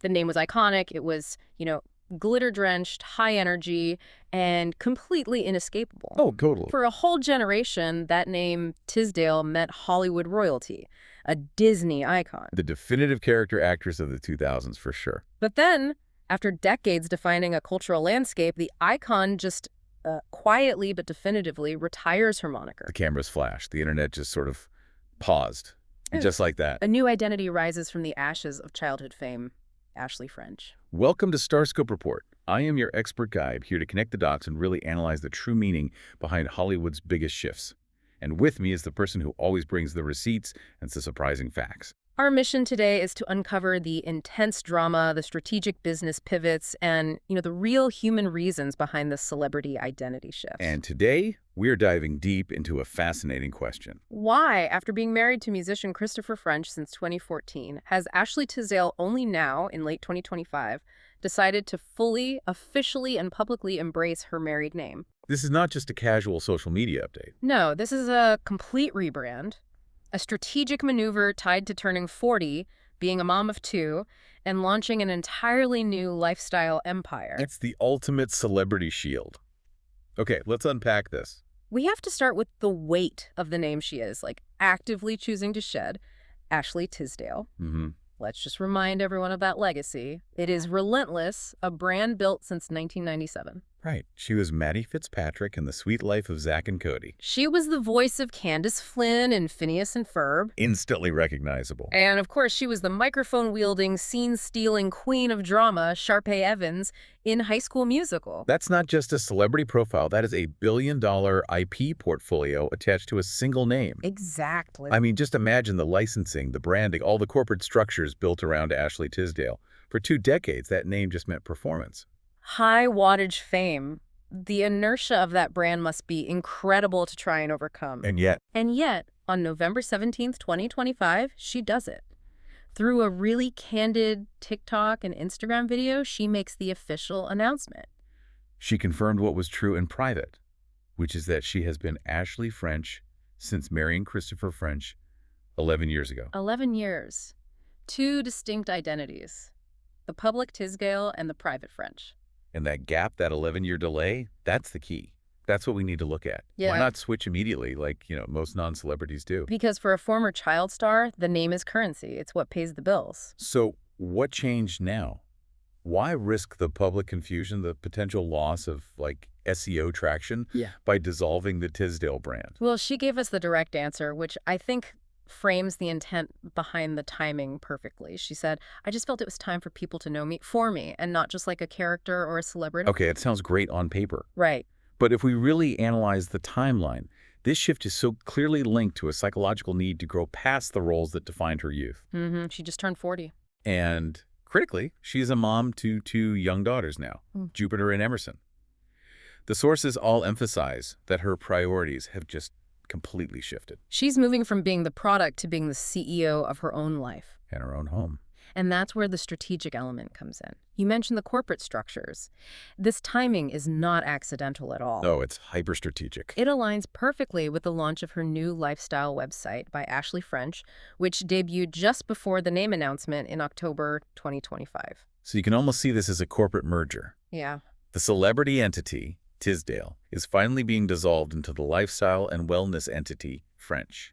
The name was iconic. It was, glitter-drenched, high energy, and completely inescapable. Oh, totally. For a whole generation, that name, Tisdale, meant Hollywood royalty, a Disney icon. The definitive character actress of the 2000s, for sure. But then, after decades defining a cultural landscape, the icon just quietly but definitively retires her moniker. The cameras flashed. The internet just sort of paused. And just like that. A new identity rises from the ashes of childhood fame. Ashley French. Welcome to Starscope Report. I am your expert guide, here to connect the dots and really analyze the true meaning behind Hollywood's biggest shifts. And with me is the person who always brings the receipts and the surprising facts. Our mission today is to uncover the intense drama, the strategic business pivots, and, the real human reasons behind the celebrity identity shift. And today, we're diving deep into a fascinating question. Why, after being married to musician Christopher Frenshe since 2014, has Ashley Tisdale only now, in late 2025, decided to fully, officially, and publicly embrace her married name? This is not just a casual social media update. No, this is a complete rebrand. A strategic maneuver tied to turning 40, being a mom of 2, and launching an entirely new lifestyle empire. It's the ultimate celebrity shield. Okay, let's unpack this. We have to start with the weight of the name she is, actively choosing to shed, Ashley Tisdale. Let's just remind everyone of that legacy. It is relentless, a brand built since 1997. Right. She was Maddie Fitzpatrick in The Sweet Life of Zack and Cody. She was the voice of Candace Flynn in Phineas and Ferb. Instantly recognizable. And, of course, she was the microphone-wielding, scene-stealing queen of drama, Sharpay Evans, in High School Musical. That's not just a celebrity profile. That is a billion-dollar IP portfolio attached to a single name. Exactly. I mean, just imagine the licensing, the branding, all the corporate structures built around Ashley Tisdale. For 2 decades, that name just meant performance. High wattage fame. The inertia of that brand must be incredible to try and overcome. And yet, on November 17th, 2025, she does it. Through a really candid TikTok and Instagram video, she makes the official announcement. she confirmed what was true in private, which is that she has been Ashley French since marrying Christopher Frenshe 11 years ago. 11 years. 2 distinct identities. The public Tisdale and the private French. And that gap, that 11-year delay, that's the key. That's what we need to look at. Yeah. Why not switch immediately like, most non-celebrities do? Because for a former child star, the name is currency. It's what pays the bills. So what changed now? Why risk the public confusion, the potential loss of, SEO traction by dissolving the Tisdale brand? Well, she gave us the direct answer, which I think frames the intent behind the timing perfectly. She said, I just felt it was time for people to know me for me and not just like a character or a celebrity. Okay, it sounds great on paper. Right. But if we really analyze the timeline, this shift is so clearly linked to a psychological need to grow past the roles that defined her youth. She just turned 40. And critically, she is a mom to 2 young daughters now, Jupiter and Emerson. The sources all emphasize that her priorities have just completely shifted. She's moving from being the product to being the CEO of her own life. And her own home. And that's where the strategic element comes in. You mentioned the corporate structures. This timing is not accidental at all. No, it's hyper-strategic. It aligns perfectly with the launch of her new lifestyle website by Ashley French, which debuted just before the name announcement in October 2025. So you can almost see this as a corporate merger. Yeah. The celebrity entity, Tisdale, is finally being dissolved into the lifestyle and wellness entity, Frenshe.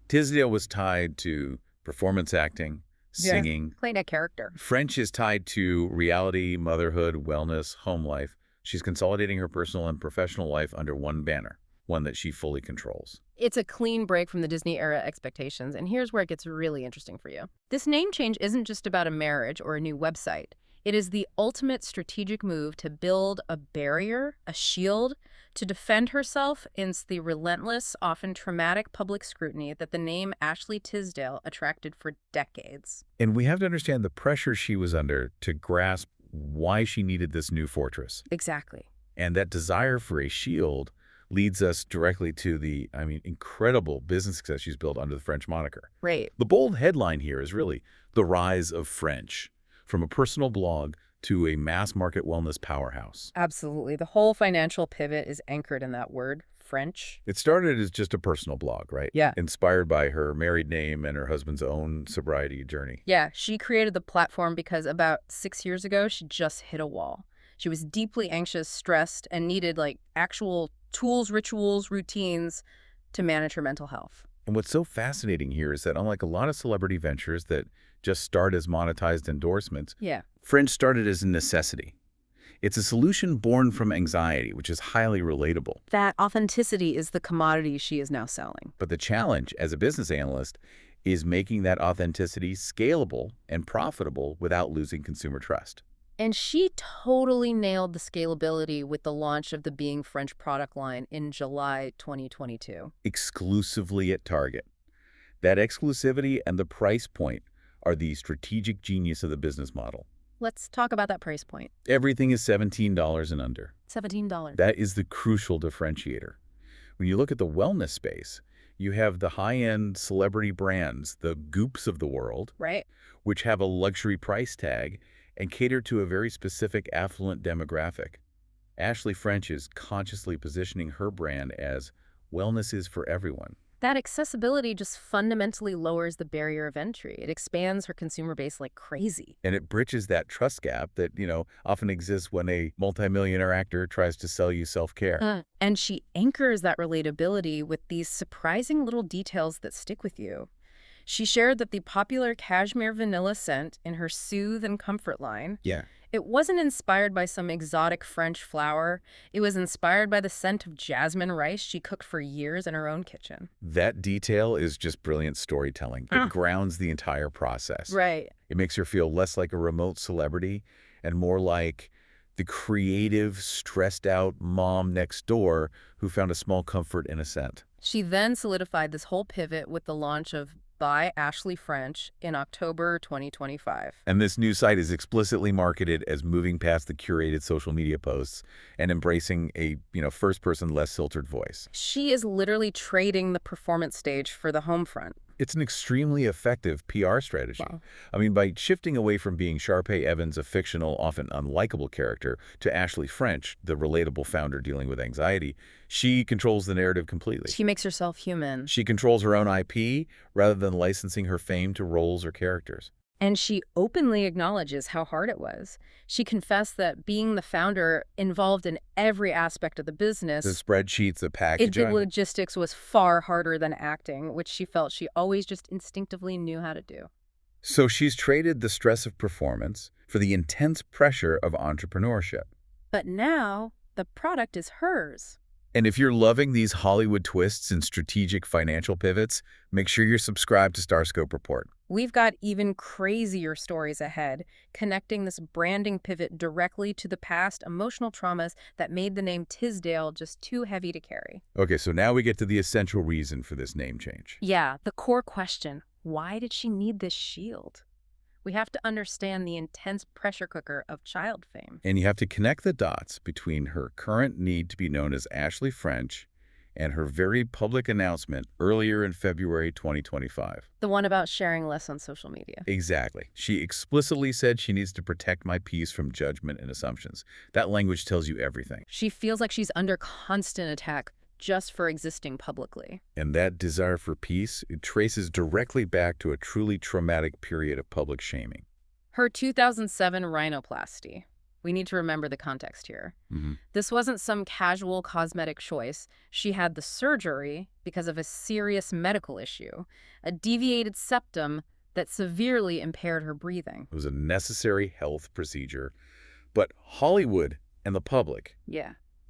Tisdale was tied to performance acting, singing. Playing a character. Frenshe is tied to reality, motherhood, wellness, home life. She's consolidating her personal and professional life under one banner, one that she fully controls. It's a clean break from the Disney-era expectations, and here's where it gets really interesting for you. This name change isn't just about a marriage or a new website. It is the ultimate strategic move to build a barrier, a shield, to defend herself against the relentless, often traumatic public scrutiny that the name Ashley Tisdale attracted for decades. And we have to understand the pressure she was under to grasp why she needed this new fortress. Exactly. And that desire for a shield leads us directly to the, incredible business success she's built under the French moniker. Right. The bold headline here is really the rise of Frenshe, from a personal blog to a mass market wellness powerhouse. Absolutely. The whole financial pivot is anchored in that word, Frenshe. It started as just a personal blog, right? Yeah. Inspired by her married name and her husband's own sobriety journey. Yeah, she created the platform because about 6 years ago, she just hit a wall. She was deeply anxious, stressed, and needed like actual tools, rituals, routines to manage her mental health. And what's so fascinating here is that unlike a lot of celebrity ventures that just start as monetized endorsements, Yeah. Frenshe started as a necessity. It's a solution born from anxiety, which is highly relatable. That authenticity is the commodity she is now selling. But the challenge as a business analyst is making that authenticity scalable and profitable without losing consumer trust. And she totally nailed the scalability with the launch of the Being Frenshe product line in July 2022. Exclusively at Target. That exclusivity and the price point are the strategic genius of the business model. Let's talk about that price point. Everything is $17 and under. $17. That is the crucial differentiator. When you look at the wellness space, you have the high-end celebrity brands, the Goops of the world, Right. which have a luxury price tag and cater to a very specific affluent demographic. Ashley French is consciously positioning her brand as wellness is for everyone. That accessibility just fundamentally lowers the barrier of entry. It expands her consumer base like crazy. And it bridges that trust gap that, often exists when a multimillionaire actor tries to sell you self-care. And she anchors that relatability with these surprising little details that stick with you. She shared that the popular cashmere vanilla scent in her Soothe and Comfort line, Yeah. it wasn't inspired by some exotic French flower. It was inspired by the scent of jasmine rice she cooked for years in her own kitchen. That detail is just brilliant storytelling. It grounds the entire process. Right. It makes her feel less like a remote celebrity and more like the creative, stressed-out mom next door who found a small comfort in a scent. She then solidified this whole pivot with the launch of by Ashley French in October 2025. And this new site is explicitly marketed as moving past the curated social media posts and embracing a, first-person, less filtered voice. She is literally trading the performance stage for the home front. It's an extremely effective PR strategy. Wow. I mean, by shifting away from being Sharpay Evans, a fictional, often unlikable character, to Ashley French, the relatable founder dealing with anxiety, she controls the narrative completely. She makes herself human. She controls her own IP rather than licensing her fame to roles or characters. And she openly acknowledges how hard it was. She confessed that being the founder involved in every aspect of the business. The spreadsheets, the packaging. Logistics was far harder than acting, which she felt she always just instinctively knew how to do. So she's traded the stress of performance for the intense pressure of entrepreneurship. But now the product is hers. And if you're loving these Hollywood twists and strategic financial pivots, make sure you're subscribed to Starscope Report. We've got even crazier stories ahead, connecting this branding pivot directly to the past emotional traumas that made the name Tisdale just too heavy to carry. Okay, so now we get to the essential reason for this name change. Yeah, the core question, why did she need this shield? We have to understand the intense pressure cooker of child fame. And you have to connect the dots between her current need to be known as Ashley French and her very public announcement earlier in February 2025. The one about sharing less on social media. Exactly. She explicitly said she needs to protect my peace from judgment and assumptions. That language tells you everything. She feels like she's under constant attack just for existing publicly. And that desire for peace, it traces directly back to a truly traumatic period of public shaming. Her 2007 rhinoplasty. We need to remember the context here. This wasn't some casual cosmetic choice. She had the surgery because of a serious medical issue, a deviated septum that severely impaired her breathing. It was a necessary health procedure, but Hollywood and the public,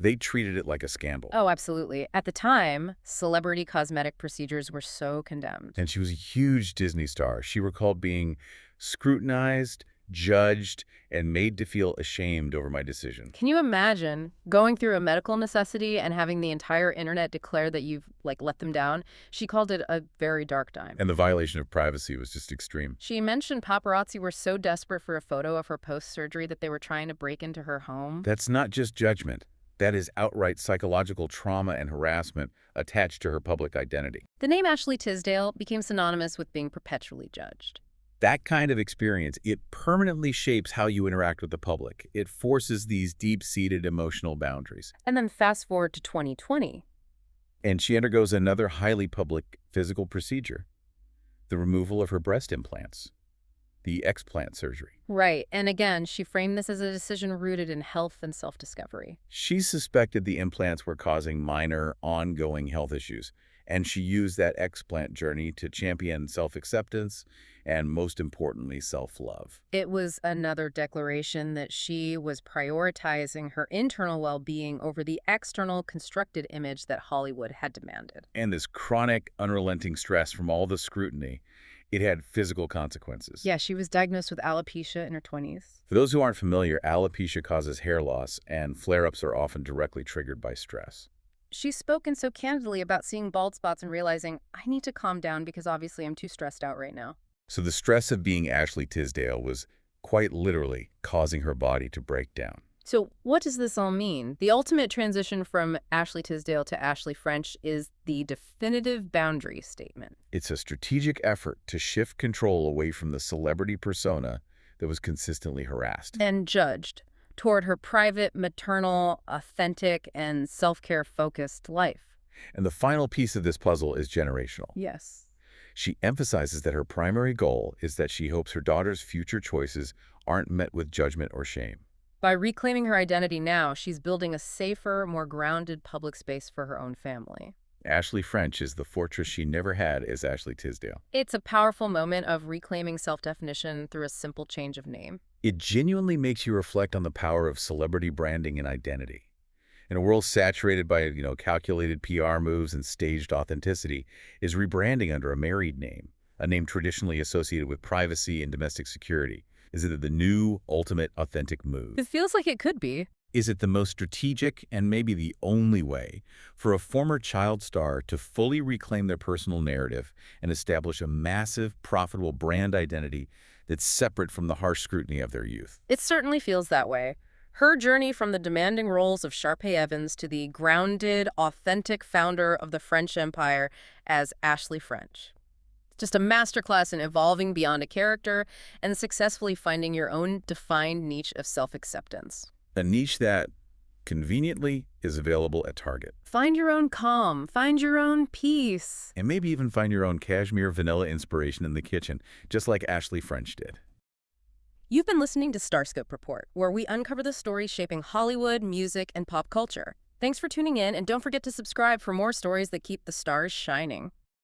they treated it like a scandal. Oh, absolutely. At the time, celebrity cosmetic procedures were so condemned. And she was a huge Disney star. She recalled being scrutinized, judged, and made to feel ashamed over my decision. Can you imagine going through a medical necessity and having the entire internet declare that you've, let them down? She called it a very dark time. And the violation of privacy was just extreme. She mentioned paparazzi were so desperate for a photo of her post-surgery that they were trying to break into her home. That's not just judgment. That is outright psychological trauma and harassment attached to her public identity. The name Ashley Tisdale became synonymous with being perpetually judged. That kind of experience, it permanently shapes how you interact with the public. It forces these deep-seated emotional boundaries. And then fast forward to 2020. And she undergoes another highly public physical procedure, the removal of her breast implants, the explant surgery. Right, and again, she framed this as a decision rooted in health and self-discovery. She suspected the implants were causing minor, ongoing health issues, and she used that explant journey to champion self-acceptance and, most importantly, self-love. It was another declaration that she was prioritizing her internal well-being over the external constructed image that Hollywood had demanded. And this chronic, unrelenting stress from all the scrutiny, it had physical consequences. Yeah, she was diagnosed with alopecia in her 20s. For those who aren't familiar, alopecia causes hair loss, and flare-ups are often directly triggered by stress. She's spoken so candidly about seeing bald spots and realizing, I need to calm down because obviously I'm too stressed out right now. So the stress of being Ashley Tisdale was quite literally causing her body to break down. So what does this all mean? The ultimate transition from Ashley Tisdale to Ashley Frenshe is the definitive boundary statement. It's a strategic effort to shift control away from the celebrity persona that was consistently harassed. And judged toward her private, maternal, authentic, and self-care focused life. And the final piece of this puzzle is generational. Yes. She emphasizes that her primary goal is that she hopes her daughter's future choices aren't met with judgment or shame. By reclaiming her identity now, she's building a safer, more grounded public space for her own family. Ashley Frenshe is the fortress she never had as Ashley Tisdale. It's a powerful moment of reclaiming self-definition through a simple change of name. It genuinely makes you reflect on the power of celebrity branding and identity. In a world saturated by, calculated PR moves and staged authenticity, is rebranding under a married name, a name traditionally associated with privacy and domestic security. Is it the new, ultimate, authentic move? It feels like it could be. Is it the most strategic and maybe the only way for a former child star to fully reclaim their personal narrative and establish a massive, profitable brand identity that's separate from the harsh scrutiny of their youth? It certainly feels that way. Her journey from the demanding roles of Sharpay Evans to the grounded, authentic founder of the French Empire as Ashley Frenshe. Just a masterclass in evolving beyond a character and successfully finding your own defined niche of self-acceptance. A niche that, conveniently, is available at Target. Find your own calm, find your own peace. And maybe even find your own cashmere vanilla inspiration in the kitchen, just like Ashley Frenshe did. You've been listening to Starscope Report, where we uncover the stories shaping Hollywood, music, and pop culture. Thanks for tuning in, and don't forget to subscribe for more stories that keep the stars shining.